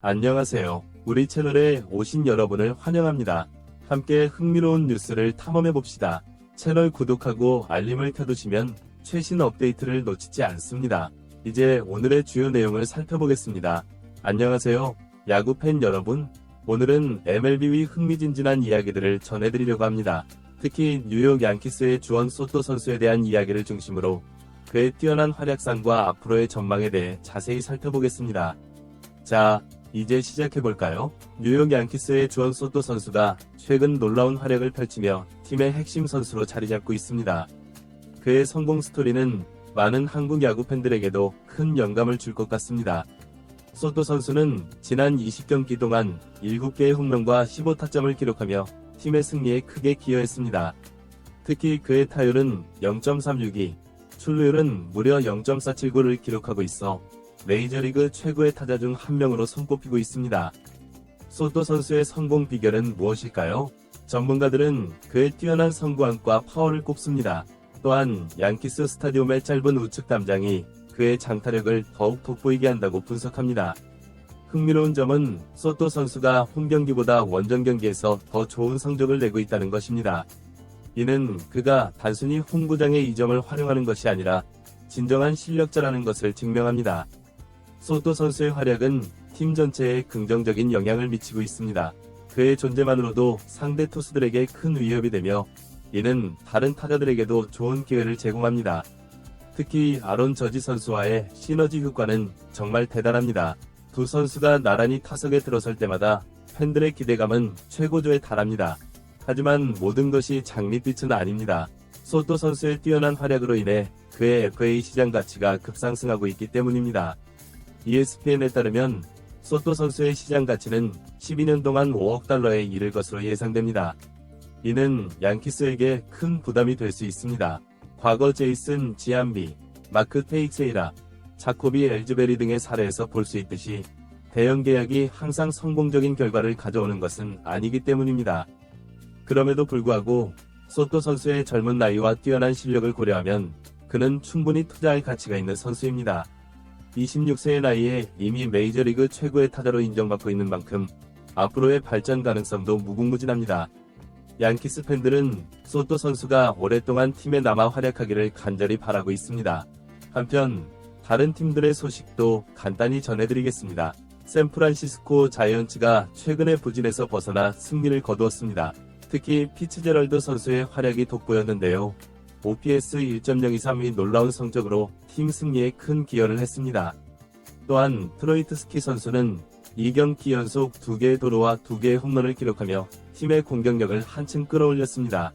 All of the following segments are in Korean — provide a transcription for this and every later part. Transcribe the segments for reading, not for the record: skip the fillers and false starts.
안녕하세요. 우리 채널에 오신 여러분을 환영합니다. 함께 흥미로운 뉴스를 탐험해봅시다. 채널 구독하고 알림을 켜두시면 최신 업데이트를 놓치지 않습니다. 이제 오늘의 주요 내용을 살펴보겠습니다. 안녕하세요. 야구팬 여러분. 오늘은 MLB 위 흥미진진한 이야기들을 전해드리려고 합니다. 특히 뉴욕 양키스의 주원 소토 선수에 대한 이야기를 중심으로 그의 뛰어난 활약상과 앞으로의 전망에 대해 자세히 살펴보겠습니다. 자, 이제 시작해볼까요? 뉴욕 양키스의 주원 소토 선수가 최근 놀라운 활약을 펼치며 팀의 핵심 선수로 자리잡고 있습니다. 그의 성공 스토리는 많은 한국 야구 팬들에게도 큰 영감을 줄 것 같습니다. 소토 선수는 지난 20경기 동안 7개의 홈런과 15타점을 기록하며 팀의 승리에 크게 기여했습니다. 특히 그의 타율은 0.362, 출루율은 무려 0.479를 기록하고 있어 메이저리그 최고의 타자 중 한 명으로 손꼽히고 있습니다. 소토 선수의 성공 비결은 무엇일까요? 전문가들은 그의 뛰어난 성구안과 파워를 꼽습니다. 또한 양키스 스타디움의 짧은 우측 담장이 그의 장타력을 더욱 돋보이게 한다고 분석합니다. 흥미로운 점은 소토 선수가 홈경기보다 원정 경기에서 더 좋은 성적을 내고 있다는 것입니다. 이는 그가 단순히 홈구장의 이 점을 활용하는 것이 아니라 진정한 실력자라는 것을 증명합니다. 소토 선수의 활약은 팀 전체에 긍정적인 영향을 미치고 있습니다. 그의 존재만으로도 상대 투수들에게 큰 위협이 되며 이는 다른 타자들에게도 좋은 기회를 제공합니다. 특히 아론 저지 선수와의 시너지 효과는 정말 대단합니다. 두 선수가 나란히 타석에 들어설 때마다 팬들의 기대감은 최고조에 달합니다. 하지만 모든 것이 장밋빛은 아닙니다. 소토 선수의 뛰어난 활약으로 인해 그의 FA 시장 가치가 급상승하고 있기 때문입니다. ESPN에 따르면 소토 선수의 시장 가치는 12년 동안 5억 달러에 이를 것으로 예상됩니다. 이는 양키스에게 큰 부담이 될 수 있습니다. 과거 제이슨 지암비, 마크 테익세이라, 자코비 엘즈베리 등의 사례에서 볼 수 있듯이 대형 계약이 항상 성공적인 결과를 가져오는 것은 아니기 때문입니다. 그럼에도 불구하고 소토 선수의 젊은 나이와 뛰어난 실력을 고려하면 그는 충분히 투자할 가치가 있는 선수입니다. 26세의 나이에 이미 메이저리그 최고의 타자로 인정받고 있는 만큼 앞으로의 발전 가능성도 무궁무진합니다. 양키스 팬들은 소토 선수가 오랫동안 팀에 남아 활약하기를 간절히 바라고 있습니다. 한편 다른 팀들의 소식도 간단히 전해드리겠습니다. 샌프란시스코 자이언츠가 최근의 부진에서 벗어나 승리를 거두었습니다. 특히 피츠제럴드 선수의 활약이 돋보였는데요. OPS 1.023이 놀라운 성적으로 팀 승리에 큰 기여를 했습니다. 또한 트로이트 스키 선수는 2경기 연속 2개의 도루와 2개의 홈런을 기록하며 팀의 공격력을 한층 끌어올렸습니다.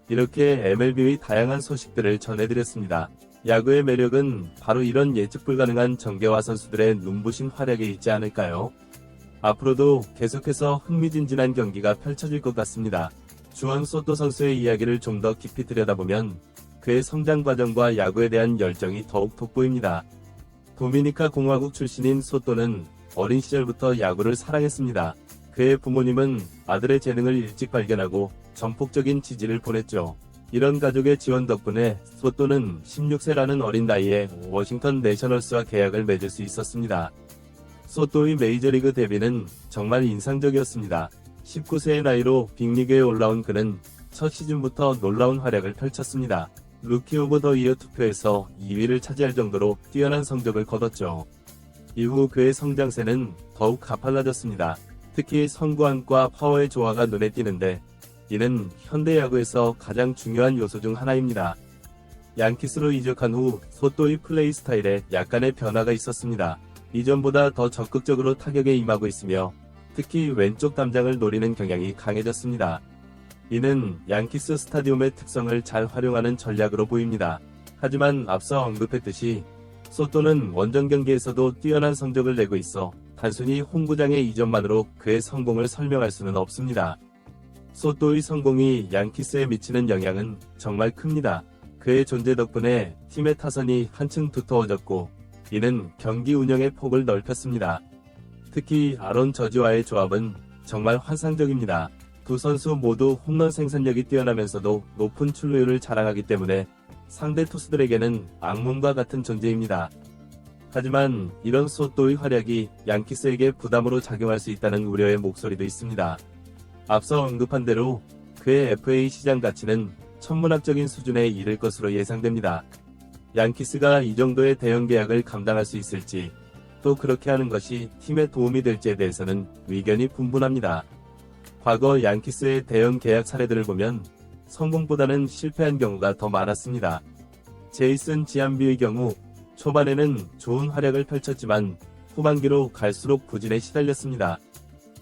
이렇게 MLB의 다양한 소식들을 전해드렸습니다. 야구의 매력은 바로 이런 예측 불가능한 정계화 선수들의 눈부신 활약에 있지 않을까요? 앞으로도 계속해서 흥미진진한 경기가 펼쳐질 것 같습니다. 주원 소토 선수의 이야기를 좀 더 깊이 들여다보면 그의 성장 과정과 야구에 대한 열정이 더욱 돋보입니다. 도미니카 공화국 출신인 소토는 어린 시절부터 야구를 사랑했습니다. 그의 부모님은 아들의 재능을 일찍 발견하고 전폭적인 지지를 보냈죠. 이런 가족의 지원 덕분에 소토는 16세라는 어린 나이에 워싱턴 내셔널스와 계약을 맺을 수 있었습니다. 소토의 메이저리그 데뷔는 정말 인상적이었습니다. 19세의 나이로 빅리그에 올라온 그는 첫 시즌부터 놀라운 활약을 펼쳤습니다. 루키 오브 더 이어 투표에서 2위를 차지할 정도로 뛰어난 성적을 거뒀죠. 이후 그의 성장세는 더욱 가팔라졌습니다. 특히 성구안과 파워의 조화가 눈에 띄는데 이는 현대 야구에서 가장 중요한 요소 중 하나입니다. 양키스로 이적한 후 소토의 플레이 스타일에 약간의 변화가 있었습니다. 이전보다 더 적극적으로 타격에 임하고 있으며 특히 왼쪽 담장을 노리는 경향이 강해졌습니다. 이는 양키스 스타디움의 특성을 잘 활용하는 전략으로 보입니다. 하지만 앞서 언급했듯이 소토는 원정 경기에서도 뛰어난 성적을 내고 있어 단순히 홈구장의 이점만으로 그의 성공을 설명할 수는 없습니다. 소토의 성공이 양키스에 미치는 영향은 정말 큽니다. 그의 존재 덕분에 팀의 타선이 한층 두터워졌고 이는 경기 운영의 폭을 넓혔습니다. 특히 아론 저지와의 조합은 정말 환상적입니다. 두 선수 모두 홈런 생산력이 뛰어나면서도 높은 출루율을 자랑하기 때문에 상대 투수들에게는 악몽과 같은 존재입니다. 하지만 이런 소또의 활약이 양키스에게 부담으로 작용할 수 있다는 우려의 목소리도 있습니다. 앞서 언급한 대로 그의 FA 시장 가치는 천문학적인 수준에 이를 것으로 예상됩니다. 양키스가 이 정도의 대형 계약을 감당할 수 있을지, 또 그렇게 하는 것이 팀에 도움이 될지에 대해서는 의견이 분분합니다. 과거 양키스의 대형 계약 사례들을 보면 성공보다는 실패한 경우가 더 많았습니다. 제이슨 지안비의 경우 초반에는 좋은 활약을 펼쳤지만 후반기로 갈수록 부진에 시달렸습니다.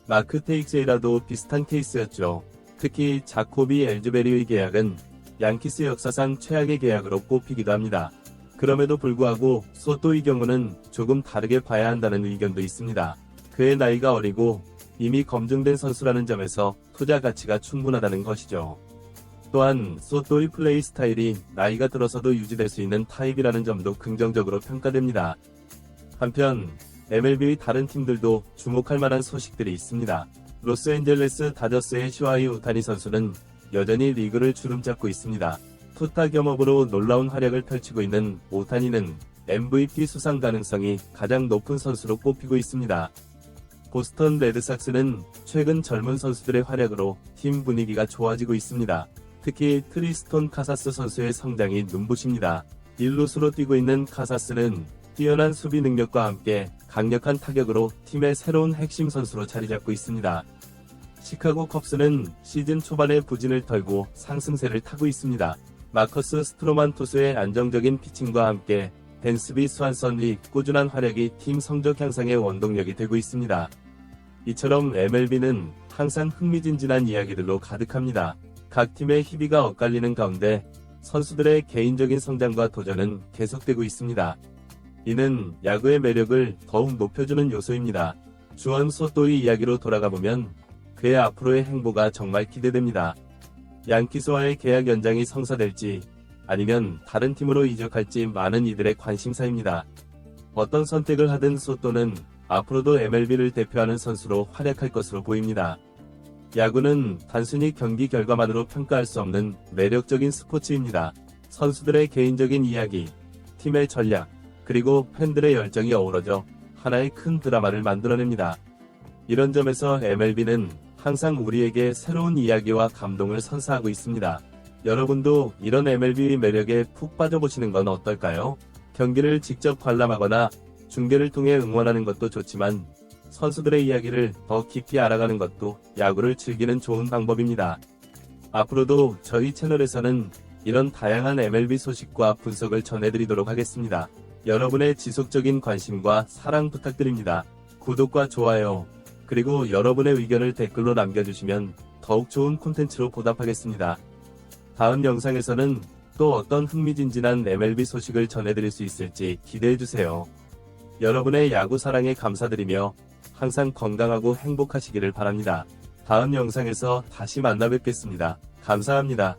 마크 테익스에라도 비슷한 케이스였죠. 특히 자코비 엘즈베리의 계약은 양키스 역사상 최악의 계약으로 꼽히기도 합니다. 그럼에도 불구하고 소또의 경우는 조금 다르게 봐야 한다는 의견도 있습니다. 그의 나이가 어리고 이미 검증된 선수라는 점에서 투자 가치가 충분하다는 것이죠. 또한 소또의 플레이 스타일이 나이가 들어서도 유지될 수 있는 타입이라는 점도 긍정적으로 평가됩니다. 한편 MLB의 다른 팀들도 주목할 만한 소식들이 있습니다. 로스앤젤레스 다저스의 쇼헤이 오타니 선수는 여전히 리그를 주름잡고 있습니다. 투타 겸업으로 놀라운 활약을 펼치고 있는 오타니는 MVP 수상 가능성이 가장 높은 선수로 꼽히고 있습니다. 보스턴 레드삭스는 최근 젊은 선수들의 활약으로 팀 분위기가 좋아지고 있습니다. 특히 트리스톤 카사스 선수의 성장이 눈부십니다. 1루수로 뛰고 있는 카사스는 뛰어난 수비 능력과 함께 강력한 타격으로 팀의 새로운 핵심 선수로 자리잡고 있습니다. 시카고 컵스는 시즌 초반에 부진을 털고 상승세를 타고 있습니다. 마커스 스트로만 투수의 안정적인 피칭과 함께 댄스비 스완선의 꾸준한 활약이 팀 성적 향상의 원동력이 되고 있습니다. 이처럼 MLB는 항상 흥미진진한 이야기들로 가득합니다. 각 팀의 희비가 엇갈리는 가운데 선수들의 개인적인 성장과 도전은 계속되고 있습니다. 이는 야구의 매력을 더욱 높여주는 요소입니다. 주원 소또의 이야기로 돌아가보면 그의 앞으로의 행보가 정말 기대됩니다. 양키스와의 계약 연장이 성사될지 아니면 다른 팀으로 이적할지 많은 이들의 관심사입니다. 어떤 선택을 하든 소또는 앞으로도 MLB를 대표하는 선수로 활약할 것으로 보입니다. 야구는 단순히 경기 결과만으로 평가할 수 없는 매력적인 스포츠입니다. 선수들의 개인적인 이야기, 팀의 전략, 그리고 팬들의 열정이 어우러져 하나의 큰 드라마를 만들어냅니다. 이런 점에서 MLB는 항상 우리에게 새로운 이야기와 감동을 선사하고 있습니다. 여러분도 이런 MLB의 매력에 푹 빠져보시는 건 어떨까요? 경기를 직접 관람하거나 중계를 통해 응원하는 것도 좋지만 선수들의 이야기를 더 깊이 알아가는 것도 야구를 즐기는 좋은 방법입니다. 앞으로도 저희 채널에서는 이런 다양한 MLB 소식과 분석을 전해드리도록 하겠습니다. 여러분의 지속적인 관심과 사랑 부탁드립니다. 구독과 좋아요, 그리고 여러분의 의견을 댓글로 남겨주시면 더욱 좋은 콘텐츠로 보답하겠습니다. 다음 영상에서는 또 어떤 흥미진진한 MLB 소식을 전해드릴 수 있을지 기대해주세요. 여러분의 야구 사랑에 감사드리며 항상 건강하고 행복하시기를 바랍니다. 다음 영상에서 다시 만나 뵙겠습니다. 감사합니다.